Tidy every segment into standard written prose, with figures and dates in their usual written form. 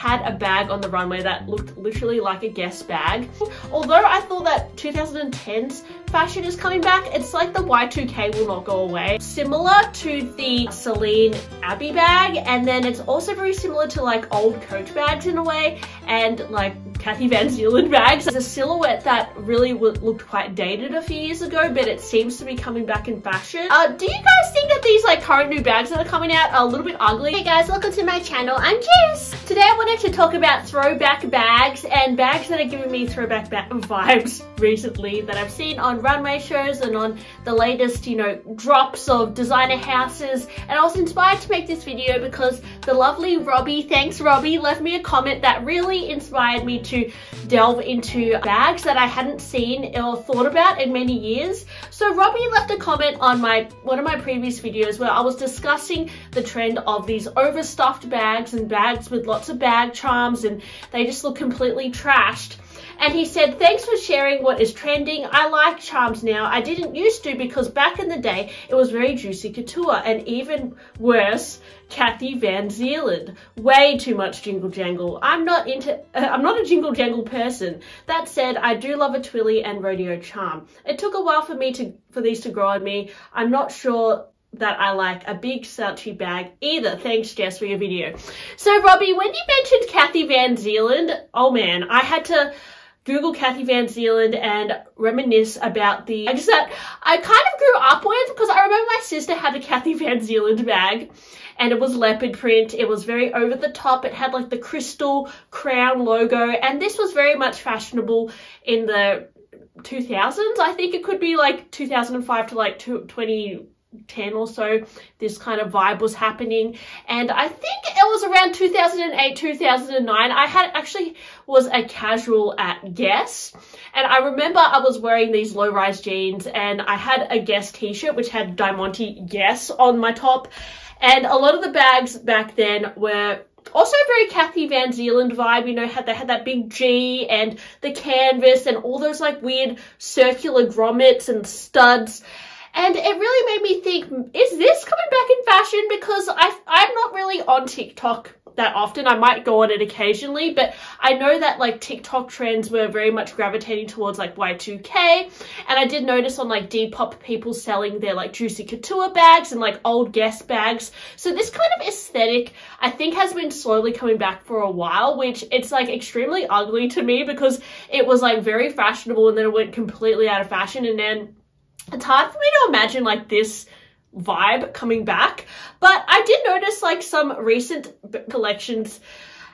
had a bag on the runway that looked literally like a Guess bag. Although I thought that 2010's fashion is coming back, it's like the Y2K will not go away. Similar to the Celine Abby bag, and then it's also very similar to like old Coach bags in a way, and like Kathy Van Zealand bags. It's a silhouette that really looked quite dated a few years ago, but it seems to be coming back in fashion. Do you guys think that these like current new bags that are coming out are a little bit ugly? Hey guys, welcome to my channel. I'm Jess. Today I wanted to talk about throwback bags and bags that are giving me throwback vibes recently that I've seen on runway shows and on the latest, you know, drops of designer houses. And I was inspired to make this video because the lovely Robbie, thanks Robbie, left me a comment that really inspired me to delve into bags that I hadn't seen or thought about in many years. So Robbie left a comment on one of my previous videos where I was discussing the trend of these overstuffed bags and bags with lots of bag charms, and they just look completely trashed. And he said, thanks for sharing what is trending. I like charms now. I didn't used to because back in the day, it was very Juicy Couture and even worse, Kathy Van Zealand. Way too much jingle jangle. I'm not a jingle jangle person. That said, I do love a twilly and rodeo charm. It took a while for these to grow on me. I'm not sure that I like a big slouchy bag either. Thanks Jess for your video. So Robbie, when you mentioned Kathy Van Zealand, oh man, I had to Google Kathy Van Zealand and reminisce about the bags that I kind of grew up with, because I remember my sister had a Kathy Van Zealand bag and it was leopard print. It was very over the top. It had like the crystal crown logo, and this was very much fashionable in the 2000s. I think it could be like 2005 to like 2010 or so. This kind of vibe was happening, and I think it was around 2008 2009 I actually was a casual at Guess, and I remember I was wearing these low-rise jeans and I had a Guess t-shirt which had Diamante Guess on my top, and a lot of the bags back then were also very Kathy Van Zealand vibe, you know, they had that big G and the canvas and all those like weird circular grommets and studs. And it really made me think, is this coming back in fashion? Because I'm not really on TikTok that often. I might go on it occasionally, but I know that like TikTok trends were very much gravitating towards like Y2K. And I did notice on like Depop people selling their like Juicy Couture bags and like old Guess bags. So this kind of aesthetic I think has been slowly coming back for a while, which it's like extremely ugly to me because it was like very fashionable and then it went completely out of fashion, and then it's hard for me to imagine like this vibe coming back. But I did notice like some recent collections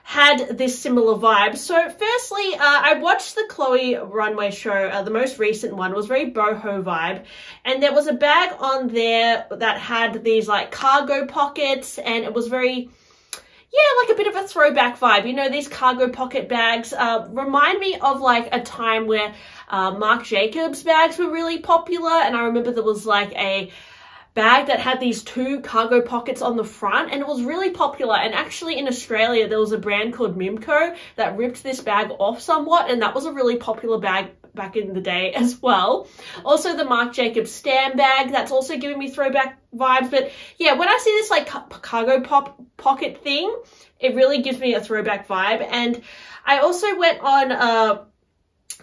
had this similar vibe. So firstly, I watched the Chloe runway show. The most recent one was very boho vibe, and there was a bag on there that had these like cargo pockets, and it was very, yeah, like a bit of a throwback vibe. You know, these cargo pocket bags remind me of like a time where Marc Jacobs bags were really popular, and I remember there was like a bag that had these two cargo pockets on the front, and it was really popular. And actually in Australia there was a brand called Mimco that ripped this bag off somewhat, and that was a really popular bag back in the day as well. Also the Marc Jacobs Stan bag, that's also giving me throwback vibes. But yeah, when I see this like cargo pocket thing, it really gives me a throwback vibe. And I also went on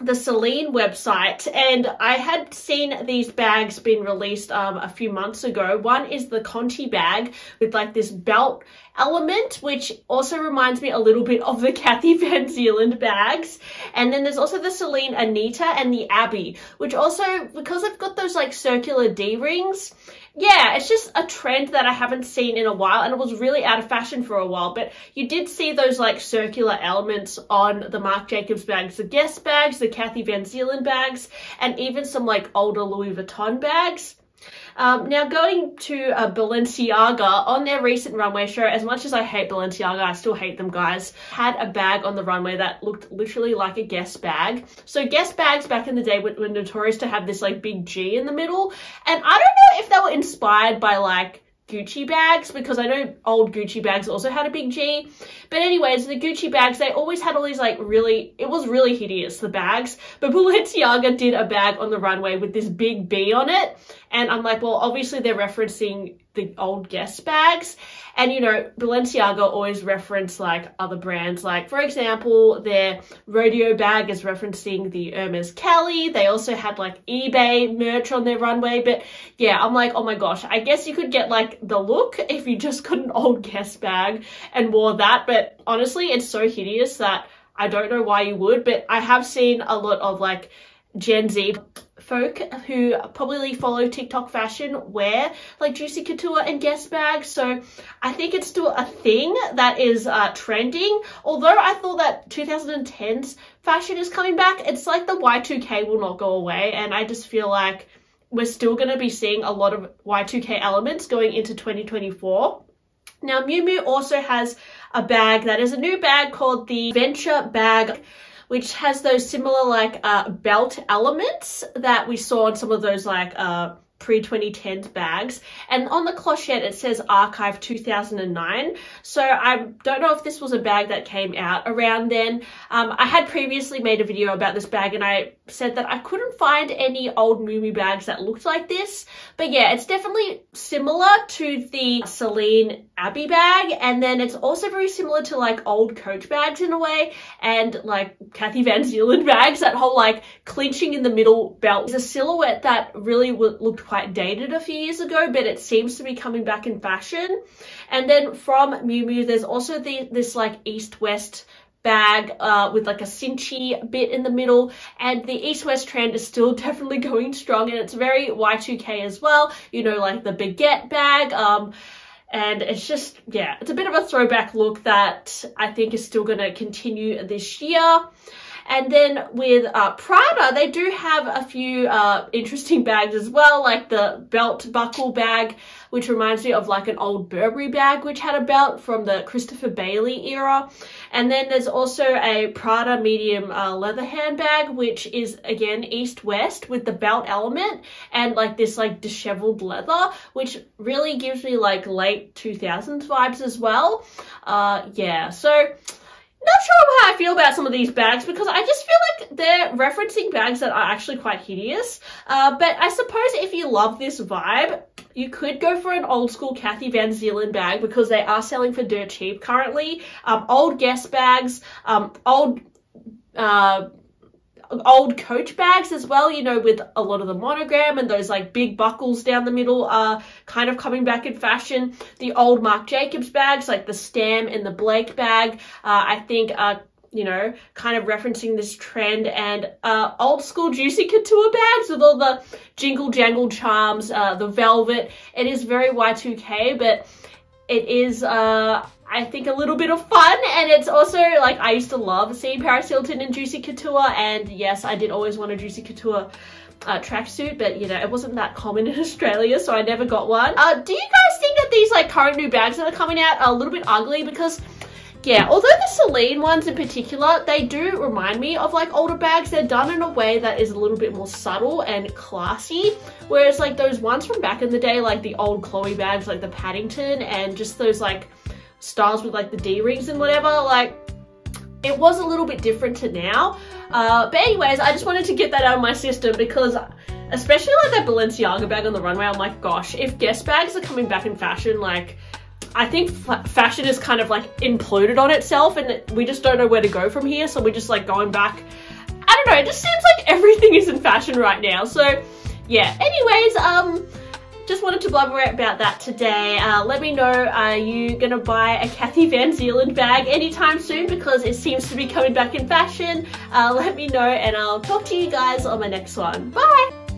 the Celine website, and I had seen these bags being released a few months ago. One is the Conchi bag with like this belt element, which also reminds me a little bit of the Kathy Van Zealand bags. And then there's also the Celine Anita and the Abby, which also, because they've got those like circular D-rings, yeah, it's just a trend that I haven't seen in a while, and it was really out of fashion for a while. But you did see those like circular elements on the Marc Jacobs bags, the Guess bags, the Kathy Van Zealand bags, and even some like older Louis Vuitton bags. Now going to Balenciaga, on their recent runway show, as much as I hate Balenciaga, I still hate them guys, had a bag on the runway that looked literally like a Guess bag. So Guess bags back in the day were notorious to have this like big G in the middle, and I don't know if they were inspired by like Gucci bags, because I know old Gucci bags also had a big G. But anyways, the Gucci bags, they always had all these like really, it was really hideous, the bags. But Balenciaga did a bag on the runway with this big B on it. And I'm like, well, obviously they're referencing the old Guess bags. And you know, Balenciaga always reference like other brands, like for example their rodeo bag is referencing the Hermes Kelly. They also had like eBay merch on their runway. But yeah, I'm like, oh my gosh, I guess you could get like the look if you just got an old Guess bag and wore that. But honestly, it's so hideous that I don't know why you would. But I have seen a lot of like Gen Z folk who probably follow TikTok fashion wear like Juicy Couture and Guess bags, so I think it's still a thing that is trending. Although I thought that 2010s fashion is coming back, it's like the Y2K will not go away, and I just feel like we're still going to be seeing a lot of Y2K elements going into 2024. Now Miu Miu also has a bag that is a new bag called the Venture bag, which has those similar like belt elements that we saw on some of those like pre-2010s bags. And on the clochette it says Archive 2009, so I don't know if this was a bag that came out around then. I had previously made a video about this bag and I said that I couldn't find any old Miu Miu bags that looked like this, but yeah, it's definitely similar to the Celine Abbey bag, and then it's also very similar to like old Coach bags in a way, and like Kathy Van Zealand bags. That whole like clinching in the middle belt is a silhouette that really looked quite dated a few years ago, but it seems to be coming back in fashion. And then from Miu Miu there's also this like east-west bag with like a cinchy bit in the middle, and the east-west trend is still definitely going strong, and it's very Y2K as well, you know, like the baguette bag. And it's just, yeah, it's a bit of a throwback look that I think is still going to continue this year. And then with Prada, they do have a few interesting bags as well, like the belt buckle bag, which reminds me of like an old Burberry bag, which had a belt from the Christopher Bailey era. And then there's also a Prada medium leather handbag, which is again east-west with the belt element and like this like disheveled leather, which really gives me like late 2000s vibes as well. Yeah, so not sure how I feel about some of these bags, because I just feel like they're referencing bags that are actually quite hideous. But I suppose if you love this vibe, you could go for an old school Kathy Van Zealand bag, because they are selling for dirt cheap currently. Old Guess bags, old Coach bags as well, you know, with a lot of the monogram and those like big buckles down the middle are kind of coming back in fashion. The old Marc Jacobs bags, like the Stam and the Blake bag, I think are, you know, kind of referencing this trend. And old school Juicy Couture bags with all the jingle jangle charms, the velvet. It is very Y2K, but it is I think a little bit of fun, and it's also like, I used to love seeing Paris Hilton in Juicy Couture, and yes, I did always want a Juicy Couture tracksuit, but you know, it wasn't that common in Australia, so I never got one. Do you guys think that these like current new bags that are coming out are a little bit ugly? Because yeah, although the Celine ones in particular, they do remind me of like older bags. They're done in a way that is a little bit more subtle and classy, whereas like those ones from back in the day, like the old Chloe bags, like the Paddington, and just those like styles with like the D-rings and whatever, like it was a little bit different to now. But anyways, I just wanted to get that out of my system, because especially like that Balenciaga bag on the runway, I'm like, gosh, if Guess bags are coming back in fashion, like I think fashion is kind of like imploded on itself, and we just don't know where to go from here. So we're just like going back, I don't know, it just seems like everything is in fashion right now. So yeah, anyways, just wanted to blabber about that today. Let me know, are you gonna buy a Kathy Van Zealand bag anytime soon, because it seems to be coming back in fashion? Let me know, and I'll talk to you guys on my next one. Bye!